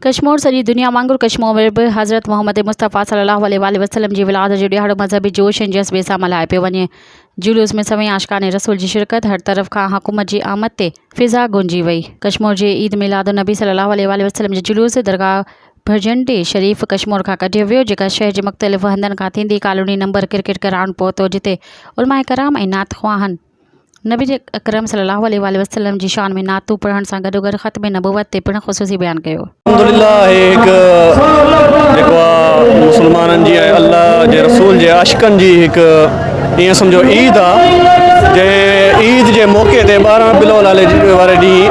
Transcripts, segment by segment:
कश्मीर सॼी दुनिया वांगुरु कश्मीर में बि हज़रत मोहम्मद मुस्तफ़ा सल्लल्लाहु अलैहि वसल्लम जी विलादत जो ॾियारो मज़हबी जोश ऐं जज़्बे सां मल्हाए पियो वञे। जुलूस में सभई आशिक़ाने रसूल जी शिरकत, हर तरफ़ खां हुकूमत जी आमद ते फ़िज़ा गुंजी वई। कश्मीर जे ईद मिलाद नबी सल्लल्लाहु अलैहि वसल्लम जो जुलूस दरगाह भजंडे शरीफ़ कश्मीर खां कढियो वियो, जेका शहर जे मुख़्तलिफ़ हंधनि खां थींदी कॉलोनी नंबर क्रिकेट ग्राउंड पहुतो, जिते उलमा कराम ऐं नात ख़्वाहनि नबी अकरम सल्लल्लाहु अलैहि वसल्लम जी शान में नातूं पढ़ण सां गॾोगॾु ख़त्म नबूवत ते पिणु ख़ुसूसी बयानु कयो। अल्हम्दुलिल्लाह हिकु जेको आहे मुस्लमाननि जी ऐं अल्लाह जे रसूल जे आशिक़नि जी हिकु ईअं सम्झो ईद आहे। जंहिं ईद जे मौक़े ते 12 रबीउल अव्वल वारे ॾींहुं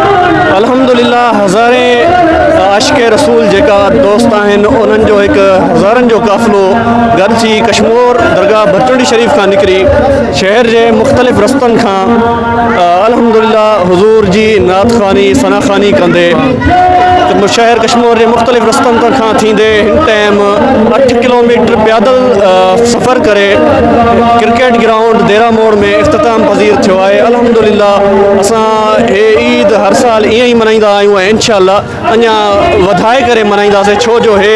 अल्हम्दुलिल्लाह हज़ारे आशिक़ रसूल जेका दोस्त आहिनि उन्हनि जो हिकु हज़ारनि जो काफ़िलो गॾिजी कश्मीर दरगाह भटंडी शरीफ़ खां निकिरी शहर जे मुख़्तलिफ़ रस्तनि खां अल्हम्दुलिल्लाह हुज़ूर जी नात ख़्वानी सना ख़्वानी कंदे शहर कश्मीर जे मुख़्तलिफ़ रस्तनि खां थींदे हिन टाइम 8 किलोमीटर पैदल सफ़र करे क्रिकेट ग्राउंड देरा मोड़ में इख़्तिताम पज़ीर थियो आहे। अल्हम्दुलिल्लाह असां हे ईद हर साल ईअं ई मल्हाईंदा आहियूं ऐं इंशाअल्लाह अञा वधाए करे मल्हाईंदासीं, छो जो हे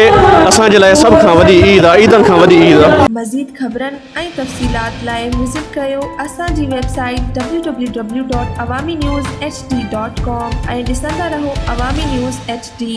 असांजे लाइ सभ खां वॾी ईद आहे, ईदनि खां वॾी ईद आहे। मज़ीद ख़बरनि ऐं तफ़सीलात लाइ विज़िट कयो असांजी वेबसाइट www.awamiNewsHD.com ऐं ॾिसंदा रहो अवामी न्यूज़ HD।